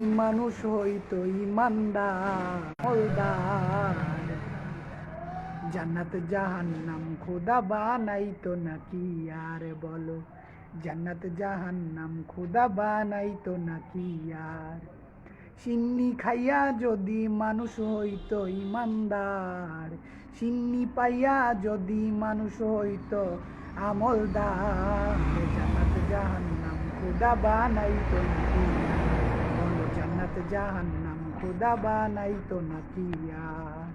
মানুষ হইতো ইমানদার হলদার, জান্নাত জাহান্নাম খোদা বানাইতো নাকি আর বলো, জান্নাত জাহান্নাম খোদা বানাইতো নাকি আর। সিন্নি খাইয়া যদি মানুষ হইতো ইমানদার, সিন্নি পাইয়া যদি মানুষ হইতো আমলদার, জান্নাত জাহান্নাম খোদা বানাইতো নাকি আর বলো, জান্নাত জাহান্নাম খোদা বানাইতো নাকি আর।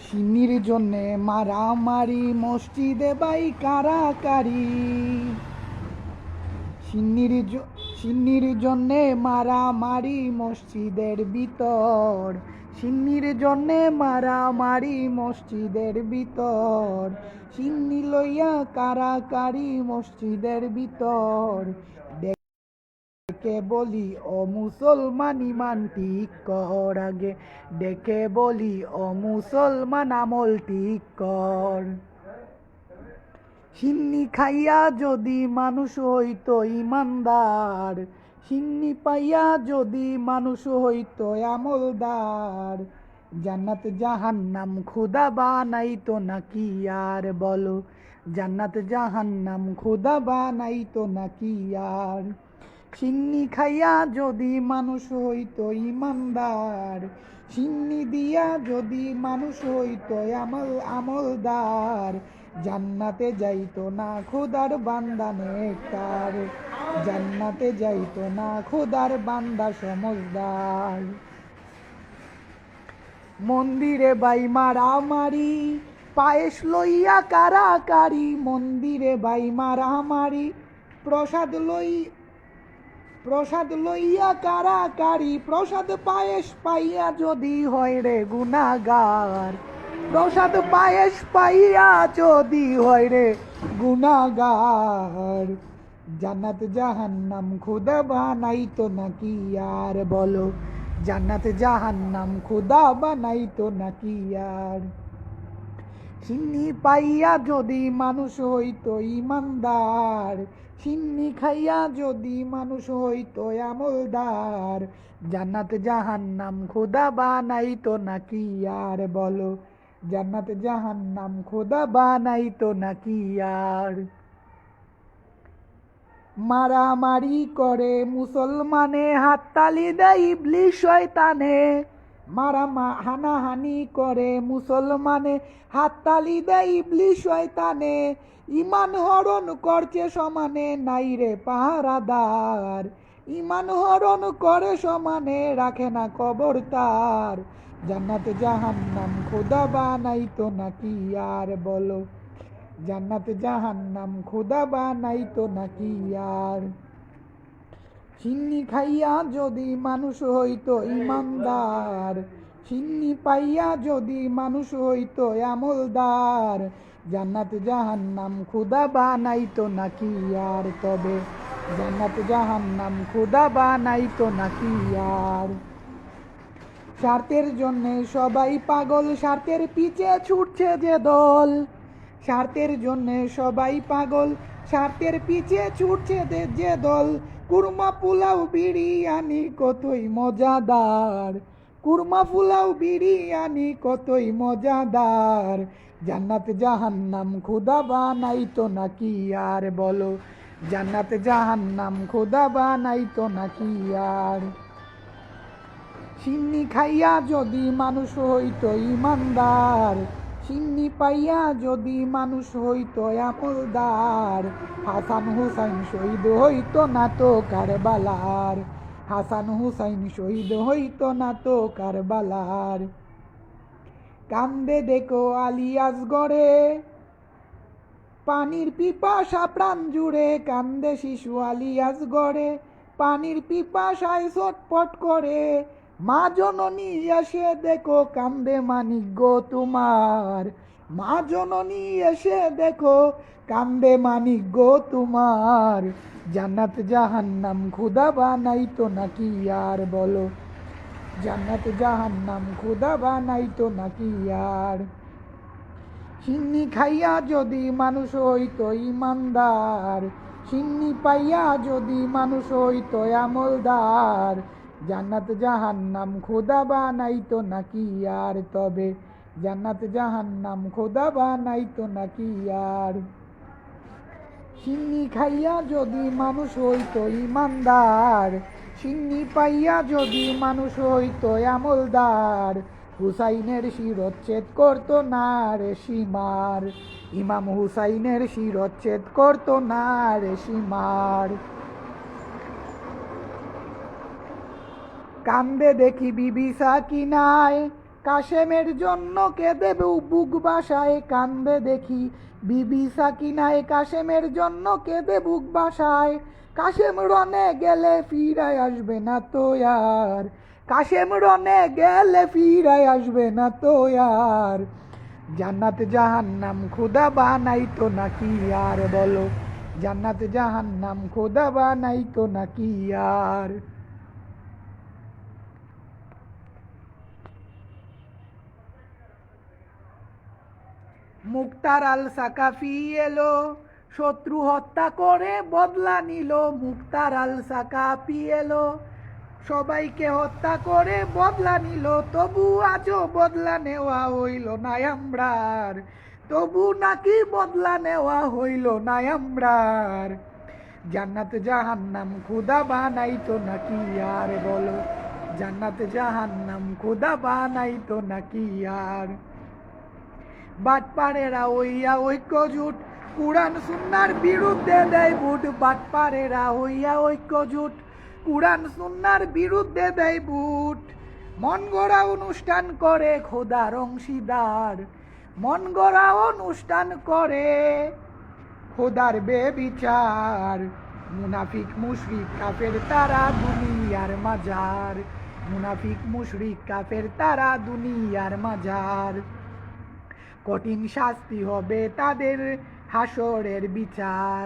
সিন্নির জন্যে মারামারি মসজিদে বাই কারাকারি, সিন্নির জন্যে মারামারি মসজিদের ভিতর, সিন্নির জন্যে মারামারি মসজিদের ভিতর, সিন্নি লইয়া কারাকারি মসজিদের ভিতর। ডেকে বলি ও মুসলমান ইমান ঠিক কর আগে, ডেকে বলি ও মুসলমান আমল ঠিক কর। সিন্নি খাইয়া যদি মানুষ হইতো ইমানদার, সিন্নি পাইয়া যদি মানুষ হইতো আমলদার, জান্নাত জাহান্নাম খোদা বানাইতো নাকি আর বলো, জান্নাত জাহান্নাম খোদা বানাইতো নাকি আর। সিন্নি খাইয়া যদি মানুষ হইতো ইমানদার, সিন্নি দিয়া যদি মানুষ হইতো আমলদার, জান্নাতে যাইতো না খোদার বান্দা নেককার, জান্নাতে যাইতো না খোদার বান্দা সমজদার। মন্দিরে বাই মারামারি পায়েস লইয়া কারাকারি, মন্দিরে বাই মারামারি প্রসাদ লইয়া কারাকারি, প্রসাদ পায়েস পাইয়া যদি হয় রে গুনাগার, প্রসাদ পায়েস পাইয়া যদি হয় রে গুনাগার, জান্নাত জাহান্নাম খোদা বানাইতো নাকি আর বলো, জান্নাত জাহান্নাম খোদা বানাইতো নাকি আর। সিন্নি পাইয়া যদি মানুষ হইতো ইমানদার, সিন্নি খাইয়া যদি মানুষ হইতো আমলদার, জান্নাত জাহান্নাম খোদা বানাইতো নাকি আর বলো, জান্নাত জাহান্নাম খোদা বানাইতো নাকি আর। মারামারি করে মুসলমানে হাততালি দেয় ইবলিস শয়তানে, হানাহানি করে মুসলমানে হাততালি দেয় ইবলিস শয়তানে, ইমান হরণ করছে সমানে নাই রে পাহারাদার, ইমান হরণ করে সমানে রাখে না কবর তার, জান্নাত জাহান্নাম খোদা বানাইতো নাকি আর বলো, জান্নাত জাহান্নাম খোদা বানাইতো নাকি আর। সিন্নি খাইয়া যদি মানুষ হইতো ইমানদার, সিন্নি পাইয়া যদি মানুষ হইতো আমলদার, জান্নাত জাহান্নাম খোদা বানাইতো নাকি আর তবে, জান্নাত জাহান্নাম খোদা বানাইতো নাকি আর। স্বার্থের জন্যে সবাই পাগল, স্বার্থের পিছে ছুটছে যে দল, স্বার্থের জন্যে সবাই পাগল, স্বার্থের পিছে ছুটছে যে দল, কুরমা পোলাও বিরিয়ানি কতই মজাদার, কুরমা পোলাও বিরিয়ানি কতই মজাদার, জান্নাত জাহান্নাম খোদা বানাইতো নাকি আর বলো, জান্নাত জাহান্নাম খোদা বানাইতো নাকি আর। সিন্নি খাইয়া যদি মানুষ হইতো ইমানদার, সিন্নি পাইয়া যদি মানুষ হইতো আমলদার, হাসান হুসাইন শহীদ হইতো না তো কারবালার, হাসান হুসাইন শহীদ হইতো না তো কারবালার। কান্দে দেখো আলিয়াস গড়ে পানির পিপাসা প্রাণ জুড়ে, কান্দে শিশু আলিয়াস গড়ে পানির পিপাসায় ছটপট করে, মা জননী এসে দেখো কান্দে মানিক গো তোমার, মা জননী এসে দেখো কান্দে মানিক গো তোমার, জান্নাত জাহান্নাম খোদা বানাইতো নাকি আর বলো, জান্নাত জাহান্নাম খোদা বানাইতো নাকি আর। সিন্নি খাইয়া যদি মানুষ হইতো ইমানদার, সিন্নি পাইয়া যদি মানুষ হইতো আমলদার, জান্নাত জাহান্নাম খোদা বানাইতো নাকি আর, তবে জান্নাত জাহান্নাম খোদা বানাইতো নাকি আর। সিন্নি খাইয়া যদি মানুষ হইতো ইমানদার, সিন্নি পাইয়া যদি মানুষ হইতো আমলদার, হুসাইনের শিরচ্ছেদ করতো না রে সীমার, ইমাম হুসাইনের শিরচ্ছেদ করতো না রে সীমার। কান্দে দেখি বিবি সাকিনায়, কাশেমের জন্য কেঁদে বুক বাসায়, কান্দে দেখি বিবি সাকিনায়, কাশেমের জন্য কেঁদে বুক বাসায়, কাশেম রনে গেলে ফিরায় আসবে না তো আর, কাশেম রনে গেলে ফিরায় আসবে না তো আর। জান্নাত জাহান্নাম খোদা বানাইতো নাকি আর, বলো জান্নাত জাহান্নাম খোদা বানাইতো নাকি আর। মুক্তার আল সাকাফি এলো, শত্রু হত্যা করে বদলা নিল, মুক্তার আল সাকাফি এলো, সবাইকে হত্যা করে বদলা নিল, তবু আজও বদলা নেওয়া হইল না আমরার, তবু নাকি বদলা নেওয়া হইল না আমরার। জান্নাত জাহান্নাম খোদা বানাইতো নাকি আর, বলো জান্নাত জাহান্নাম খোদা বানাইতো নাকি আর। বাটপাড়েরা হইয়া ঐক্যজোট, কুরআন সুন্নাহর বিরুদ্ধে দেয় ভোট, বাটপাড়েরা হইয়া ঐক্যজোট, কুরআন সুন্নাহর বিরুদ্ধে দেয় ভোট। মন গড়া অনুষ্ঠান করে খোদার অংশীদার, মন গড়া অনুষ্ঠান করে খোদার বেবিচার। মুনাফিক মুশরিক কাফের তারা দুনিয়ার মাজার, মুনাফিক মুশরিক কাফের তারা দুনিয়ার মাজার। কঠিন শাস্তি হবে তাদের হাসরের বিচার,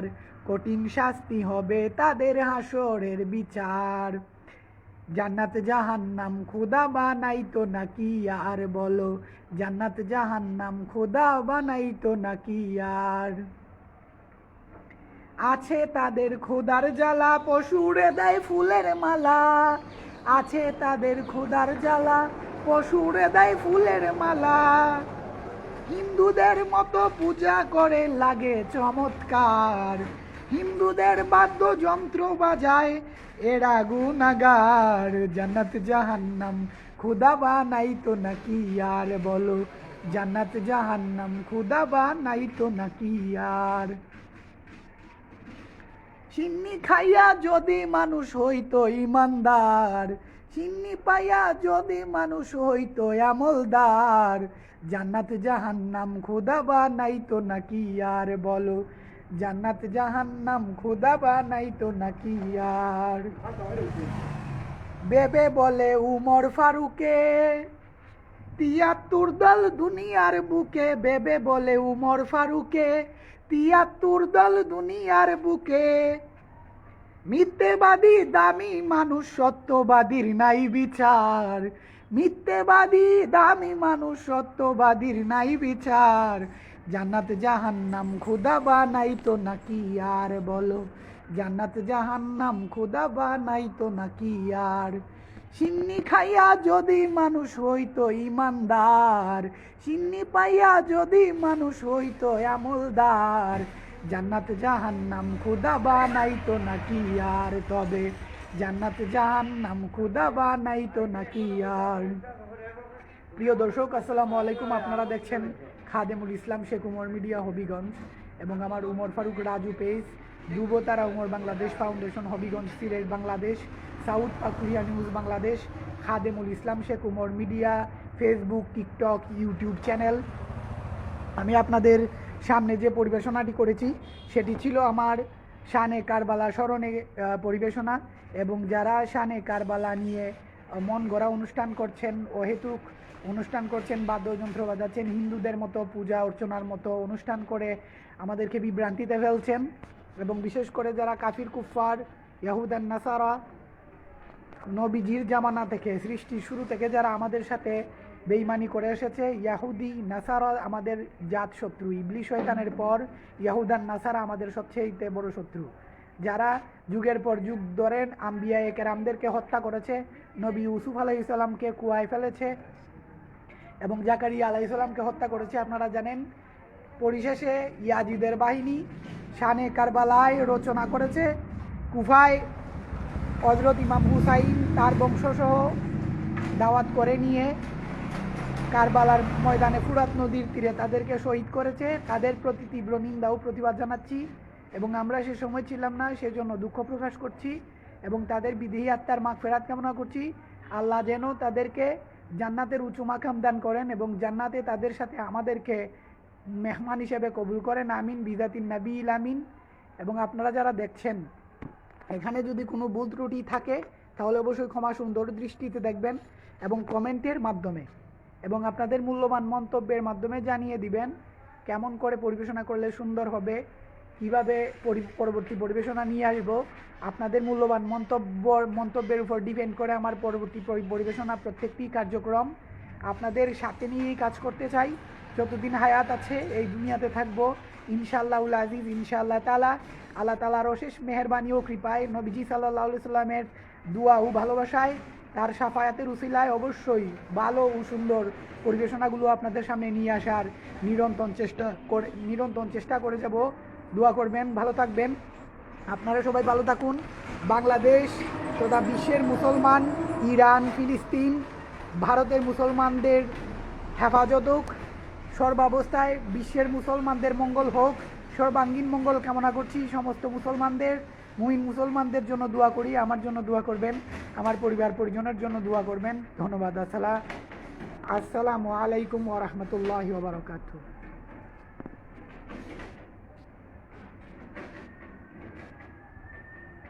কঠিন শাস্তি হবে তাদের হাসরের বিচার। জান্নাত জাহান্নাম খোদা বানাইতো নাকি আর, বলো জান্নাত জাহান্নাম খোদা বানাইতো নাকি আর। আছে তাদের খোদার জ্বালা, পশুরে দেয় ফুলের মালা, আছে তাদের খোদার জ্বালা, পশুরে দেয় ফুলের মালা। হিন্দুদের মতো পূজা করে লাগে চমৎকার, হিন্দুদের বাদ্যযন্ত্র বাজায় এরা গুনাগার। জান্নাত জাহান্নাম খোদা বানাইতো নাকি আর, বলো জান্নাত জাহান্নাম খোদা বানাইতো নাকি আর। সিন্নি খাইয়া যদি মানুষ হইতো ইমানদার, সিন্নি পাইয়া যদি মানুষ হইতো আমলদার, জান্নাত জাহান্নাম খোদা বানাইতো নাকি আর, বলো জান্নাত জাহান্নাম খোদা বানাইতো নাকি আর। বেবে বলে উমর ফারুকে, ৭৩ দল দুনিয়ার বুকে, বেবে বলে উমর ফারুকে, ৭৩ দল দুনিয়ার বুকে। মিথ্যেবাদী দামি মানুষ, সত্যবাদীর নাই বিচার, মিথ্যেবাদী দামি মানুষ, সত্যবাদীর নাই বিচার। জান্নাত জাহান্নাম খোদা বানাইতো নাকি আর, বলো জান্নাত জাহান্নাম খোদা বানাইতো নাকি আর। সিন্নি খাইয়া যদি মানুষ হইতো ইমানদার, সিন্নি পাইয়া যদি মানুষ হইতো আমলদার, জান্নাত জাহান্নাম খোদা বানাইতো নাকি আর, তবে জান্নাত জাহান্নাম খোদা বানাইতো নাকি আর। প্রিয় দর্শক, আসসালামু আলাইকুম। আপনারা দেখছেন খাদেমুল ইসলাম শেখ উমর মিডিয়া হবিগঞ্জ এবং আমার Umar Faruk Raju page, Dhrubatara Umar Bangladesh foundation Habiganj Sylhet Bangladesh, south Pakuria news Bangladesh, Khademul Islam Sheikh Umar media Facebook, TikTok, YouTube channel. আমি আপনাদের সামনে যে পরিবেশনাটি করেছি সেটি ছিল আমার শানে কারবালা স্মরণে পরিবেশনা, এবং যারা শানে কারবালা নিয়ে মন গড়া অনুষ্ঠান করছেন, অহেতুক অনুষ্ঠান করছেন, বাদ্যযন্ত্র বাজাচ্ছেন, হিন্দুদের মতো পূজা অর্চনার মতো অনুষ্ঠান করে আমাদেরকে বিভ্রান্তিতে ফেলছেন, এবং বিশেষ করে যারা কাফির কুফফার ইয়াহুদান নাসারা নবীজির জামানা থেকে সৃষ্টির শুরু থেকে যারা আমাদের সাথে বেঈমানি করে এসেছে। ইয়াহুদি নাসারা আমাদের জাত শত্রু, ইবলিস শয়তানের পর ইয়াহুদান নাসারা আমাদের সবচেয়ে বড় শত্রু, যারা যুগের পর যুগ ধরে আম্বিয়া কেরামদেরকে হত্যা করেছে, নবী ইউসুফ আলাইহিস সালামকে কুয়ায় ফেলেছে এবং জাকারিয়া আলাইহিস সালামকে হত্যা করেছে। আপনারা জানেন পরিশেষে ইয়াজিদের বাহিনী শানে কারবালায় রচনা করেছে, কুফায় হযরত ইমাম হুসাইন তার বংশসহ দাওয়াত করে নিয়ে কারবালার ময়দানে ফুরাত নদীর তীরে তাদেরকে শহীদ করেছে। তাদের প্রতি তীব্র নিন্দা ও প্রতিবাদ জানাচ্ছি এবং আমরা সে সময় ছিলাম না, সেজন্য দুঃখ প্রকাশ করছি এবং তাদের বিদেহী আত্মার মাগফিরাত কামনা করছি। আল্লাহ যেন তাদেরকে জান্নাতের উঁচু মাকাম দান করেন এবং জান্নাতে তাদের সাথে আমাদেরকে মেহমান হিসেবে কবুল করেন, আমিন বিজাতিন নবীল আমিন। এবং আপনারা যারা দেখছেন, এখানে যদি কোনো ভুল ত্রুটি থাকে তাহলে অবশ্যই ক্ষমা সুন্দর দৃষ্টিতে দেখবেন এবং কমেন্টের মাধ্যমে এবং আপনাদের মূল্যবান মন্তব্যের মাধ্যমে জানিয়ে দিবেন কেমন করে পরিবেশনা করলে সুন্দর হবে, কীভাবে পরবর্তী পরিবেশনা নিয়ে আসব। আপনাদের মূল্যবান মন্তব্যের উপর ডিপেন্ড করে আমার পরবর্তী পরিবেশনা প্রত্যেকটি কার্যক্রম আপনাদের সাথে নিয়েই কাজ করতে চাই। যতদিন হায়াত আছে এই দুনিয়াতে থাকবো ইনশাআল্লাহুল আজিজ, ইনশাআল্লাহ তাআলা। আল্লাহ তাআলার অশেষ মেহেরবানি ও কৃপায়, নবীজি সাল্লাল্লাহু আলাইহি সাল্লামের দোয়া ও ভালোবাসায়, তার শাফায়াতের উসিলায় অবশ্যই ভালো ও সুন্দর পরিবেশনাগুলো আপনাদের সামনে নিয়ে আসার নিরন্তর চেষ্টা করে যাব। দোয়া করবেন, ভালো থাকবেন, আপনারা সবাই ভালো থাকুন। বাংলাদেশ তথা বিশ্বের মুসলমান, ইরান, ফিলিস্তিন, ভারতের মুসলমানদের হেফাজত হোক, সর্বাবস্থায় বিশ্বের মুসলমানদের মঙ্গল হোক, সর্বাঙ্গীন মঙ্গল কামনা করছি। সমস্ত মুসলমানদের, মুমিন মুসলমানদের জন্য দোয়া করি, আমার জন্য দোয়া করবেন, আমার পরিবার পরিজনের জন্য দোয়া করবেন। ধন্যবাদ। আসসালামু আলাইকুম ওয়া রাহমাতুল্লাহি ওয়া বারাকাতুহু।